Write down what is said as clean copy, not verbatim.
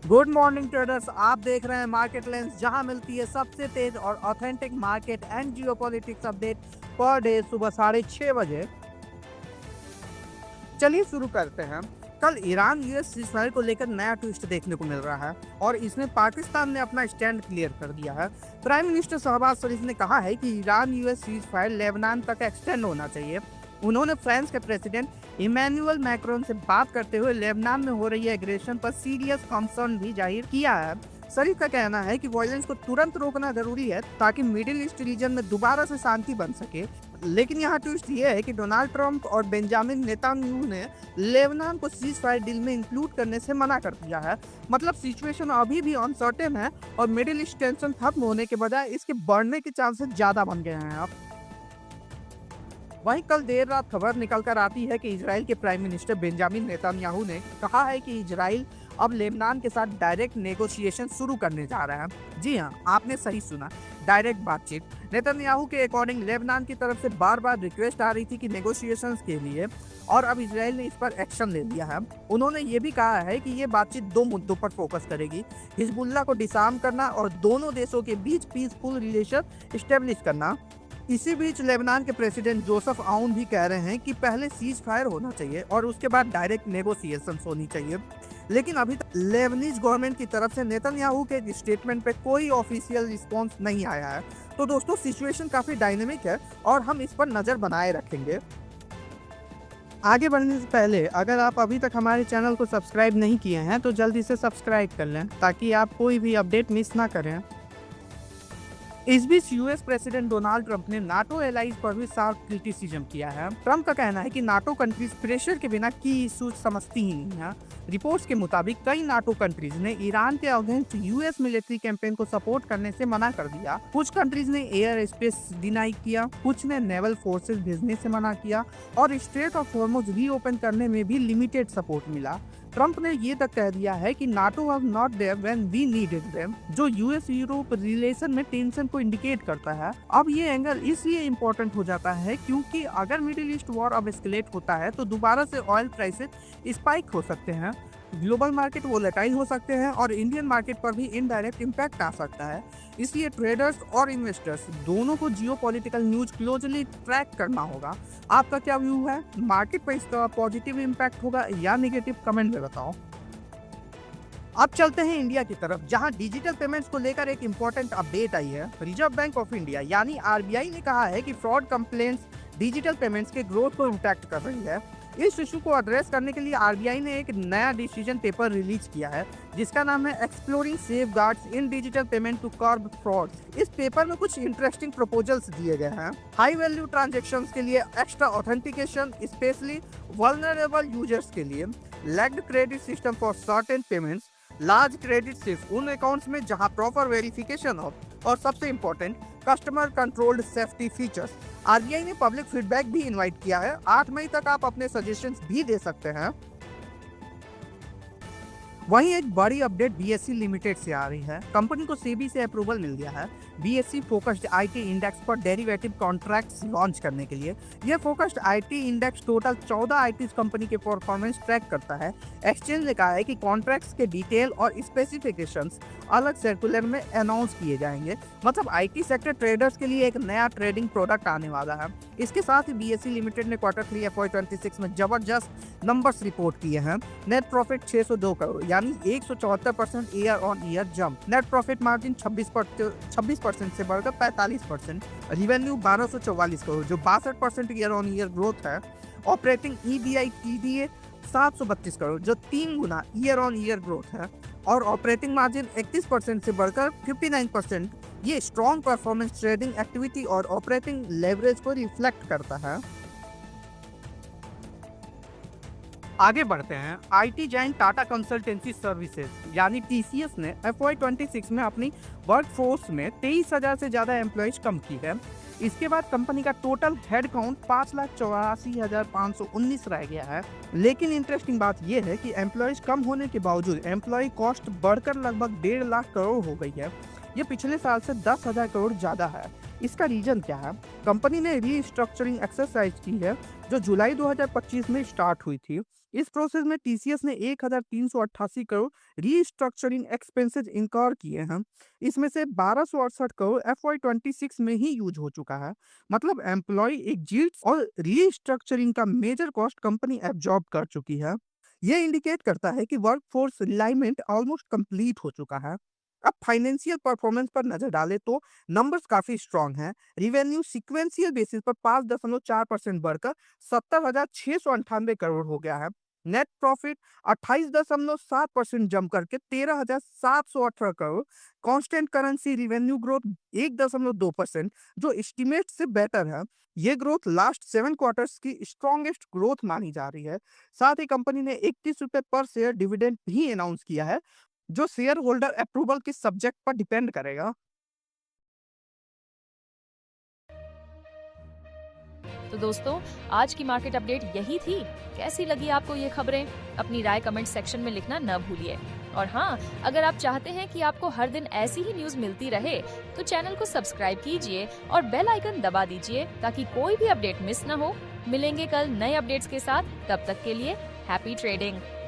Good morning traders, आप देख रहे हैं मार्केट लेंस, जहां मिलती है सबसे तेज और authentic market and geopolitics update per day सुबह 6:30 बजे। चलिए शुरू करते हैं। कल ईरान यूएस सीजफायर को लेकर नया ट्विस्ट देखने को मिल रहा है और इसमें पाकिस्तान ने अपना स्टैंड क्लियर कर दिया है। प्राइम मिनिस्टर शहबाज शरीफ ने कहा है कि ईरान यूएस सीजफायर लेबनान तक एक्सटेंड होना चाहिए। उन्होंने फ्रांस के प्रेसिडेंट इमैनुअल मैक्रोन से बात करते हुए लेबनान में हो रही एग्रेशन पर सीरियस कंसर्न भी जाहिर किया है। शरीफ का कहना है कि वायलेंस को तुरंत रोकना जरूरी है ताकि मिडिल ईस्ट रीजन में दोबारा से शांति बन सके। लेकिन यहाँ ट्विस्ट ये है कि डोनाल्ड ट्रंप और बेंजामिन नेतान्याहू ने लेबनान को सीज फायर डील में इंक्लूड करने से मना कर दिया है। मतलब सिचुएशन अभी भी अनसर्टेन है और मिडिल ईस्ट टेंशन खत्म होने के बजाय इसके बढ़ने के चांसेस ज्यादा बन गए हैं अब। वहीं कल देर रात खबर निकल कर आती है कि इजराइल के प्राइम मिनिस्टर बेंजामिन नेतान्याहू ने कहा है कि इजराइल अब लेबनान के साथ डायरेक्ट नेगोशिएशन शुरू करने जा रहा है। जी हाँ, आपने सही सुना, डायरेक्ट बातचीत। नेतन्याहू के अकॉर्डिंग लेबनान की तरफ से बार बार रिक्वेस्ट आ रही थी कि नेगोशिएशंस के लिए, और अब इजराइल ने इस पर एक्शन ले लिया है। उन्होंने ये भी कहा है कि ये बातचीत दो मुद्दों पर फोकस करेगी, हिजबुल्लाह को डिसआर्म करना और दोनों देशों के बीच पीसफुल रिलेशन स्टेब्लिश करना। इसी बीच लेबनान के प्रेसिडेंट जोसेफ आउन भी कह रहे हैं कि पहले सीज फायर होना चाहिए और उसके बाद डायरेक्ट नेगोशिएशन होनी चाहिए। लेकिन अभी तक लेबनीज गवर्नमेंट की तरफ से नेतन्याहू के स्टेटमेंट पे कोई ऑफिशियल रिस्पांस नहीं आया है। तो दोस्तों, सिचुएशन काफी डायनेमिक है और हम इस पर नजर बनाए रखेंगे। आगे बढ़ने से पहले अगर आप अभी तक हमारे चैनल को सब्सक्राइब नहीं किए हैं तो जल्दी से सब्सक्राइब कर लें ताकि आप कोई भी अपडेट मिस ना करें। इस बीच यूएस प्रेसिडेंट डोनाल्ड ट्रंप ने नाटो एलाइज पर भी शार्प क्रिटिसिज्म किया है। ट्रंप का कहना है कि नाटो कंट्रीज प्रेशर के बिना की इशू समझती ही नहीं है। रिपोर्ट्स के मुताबिक कई नाटो कंट्रीज ने ईरान के अगेंस्ट यूएस मिलिट्री कैंपेन को सपोर्ट करने से मना कर दिया। कुछ कंट्रीज ने एयर स्पेस डिनाई किया, कुछ ने नेवल फोर्सेस भेजने से मना किया और स्ट्रेट ऑफ हॉर्मुज रीओपन करने में भी लिमिटेड सपोर्ट मिला। ट्रंप ने ये तक कह दिया है कि NATO was not there when we needed them, जो यूएस यूरोप रिलेशन में टेंशन को इंडिकेट करता है। अब ये एंगल इसलिए इम्पोर्टेंट हो जाता है क्योंकि अगर मिडिल ईस्ट वॉर अब एस्केलेट होता है तो दोबारा से ऑयल प्राइसेस स्पाइक हो सकते हैं, ग्लोबल मार्केट वोलेटाइल हो सकते हैं और इंडियन मार्केट पर भी इनडायरेक्ट इम्पैक्ट आ सकता है। इसलिए ट्रेडर्स और इन्वेस्टर्स दोनों को जियोपॉलिटिकल न्यूज क्लोजली ट्रैक करना होगा। आपका क्या व्यू है? मार्केट पर इसका पॉजिटिव इम्पैक्ट होगा या नेगेटिव? कमेंट में बताओ। अब चलते हैं इंडिया की तरफ, जहां डिजिटल पेमेंट्स को लेकर एक इंपॉर्टेंट अपडेट आई है। रिजर्व बैंक ऑफ इंडिया यानी आरबीआई ने कहा है कि फ्रॉड कंप्लेंट्स डिजिटल पेमेंट्स के ग्रोथ को इम्पैक्ट कर रही है। इस इशू को एड्रेस करने के लिए आरबीआई ने एक नया डिसीजन पेपर रिलीज किया है जिसका नाम है exploring safeguards in digital payment to curb fraud. इस पेपर में कुछ इंटरेस्टिंग प्रपोजल्स दिए गए हैं। हाई वैल्यू ट्रांजैक्शंस के लिए extra authentication, specially vulnerable users के लिए legged credit system for certain payments, large credit सिर्फ उन अकाउंट्स में जहां प्रॉपर वेरिफिकेशन हो, और सबसे important customer controlled safety features. RBI ने पब्लिक फीडबैक भी इनवाइट किया है। 8 मई तक आप अपने सजेशंस भी दे सकते हैं। वहीं एक बड़ी अपडेट बीएससी लिमिटेड से आ रही है। कंपनी को सेबी से अप्रूवल मिल गया है बीएससी फोकस्ड आईटी इंडेक्स पर डेरिवेटिव कॉन्ट्रैक्ट्स लॉन्च करने के लिए। यह focused IT index total 14 IT company के परफॉर्मेंस ट्रैक करता है। एक्सचेंज ने कहा है कि कॉन्ट्रैक्ट्स के डिटेल और स्पेसिफिकेशंस अलग सर्कुलर में अनाउंस किए जाएंगे। मतलब आईटी सेक्टर ट्रेडर्स के लिए एक नया ट्रेडिंग प्रोडक्ट आने वाला है। इसके साथ ही बीएससी लिमिटेड ने Q3 FY26 में जबरदस्त नंबर्स रिपोर्ट किए हैं। नेट प्रॉफिट 602 करोड़ यानी 174% year on year jump. Net profit margin 26% से बढ़कर 45%। रिवेन्यू 1244 करोड़ जो 62% ईयर ऑन ईयर ग्रोथ है। ऑपरेटिंग EBITDA 732 करोड़ जो 3 गुना ईयर ऑन ईयर ग्रोथ है और ऑपरेटिंग मार्जिन 31% से बढ़कर 59%। ये स्ट्रॉन्ग परफॉर्मेंस ट्रेडिंग एक्टिविटी और ऑपरेटिंग लेवरेज को रिफ्लेक्ट करता है। आगे बढ़ते हैं। IT giant Tata consultancy services यानी टीसीएस ने FY26 में अपनी वर्कफोर्स में 23,000 से ज्यादा एम्प्लॉयज कम की है। इसके बाद कंपनी का टोटल हेड काउंट 5,84,519 रह गया है। लेकिन इंटरेस्टिंग बात यह है कि एम्प्लॉयज कम होने के बावजूद एम्प्लॉय कॉस्ट बढ़कर लगभग 1.5 लाख करोड़ हो गई है। ये पिछले साल से 10,000 करोड़ ज्यादा है। इसका रीजन क्या है? कंपनी ने रीस्ट्रक्चरिंग एक्सरसाइज की है जो जुलाई 2025 में स्टार्ट हुई थी। इस प्रोसेस में टीसीएस ने 1388 करोड़ रीस्ट्रक्चरिंग एक्सपेंसेस इंकॉर किए हैं। इसमें से 1268 करोड़ FY26 में ही यूज हो चुका है। मतलब एम्प्लॉय एग्जिट्स और रीस्ट्रक्चरिंग का मेजर कॉस्ट कंपनी एब्जॉर्ब कर चुकी है। ये इंडिकेट करता है कि वर्कफोर्स रिलाइनमेंट ऑलमोस्ट कंप्लीट हो चुका है। अब फाइनेंशियल परफॉर्मेंस पर नजर डालें तो नंबर्स काफी स्ट्रांग हैं। रिवेन्यू सीक्वेंशियल बेसिस पर 5.4% बढ़कर 70,698 करोड़ हो गया है। नेट प्रॉफिट 28.7% जम करके 13,718 crore. Constant currency revenue growth 1.2% जो एस्टिमेट से बेटर है। ये ग्रोथ लास्ट 7 क्वार्टर्स की स्ट्रॉन्गेस्ट ग्रोथ मानी जा रही है। साथ ही कंपनी ने 31 रुपए पर शेयर डिविडेंड भी अनाउंस किया है जो शेयर होल्डर अप्रूवल के सब्जेक्ट पर डिपेंड करेगा। तो दोस्तों, आज की मार्केट अपडेट यही थी। कैसी लगी आपको ये खबरें? अपनी राय कमेंट सेक्शन में लिखना न भूलिए। और हाँ, अगर आप चाहते हैं कि आपको हर दिन ऐसी ही न्यूज मिलती रहे, तो चैनल को सब्सक्राइब कीजिए और बेल आइकन दबा दीजिए ताकि कोई भी अपडेट मिस न हो। मिलेंगे कल नए अपडेट्स के साथ, तब तक के लिए हैप्पी ट्रेडिंग।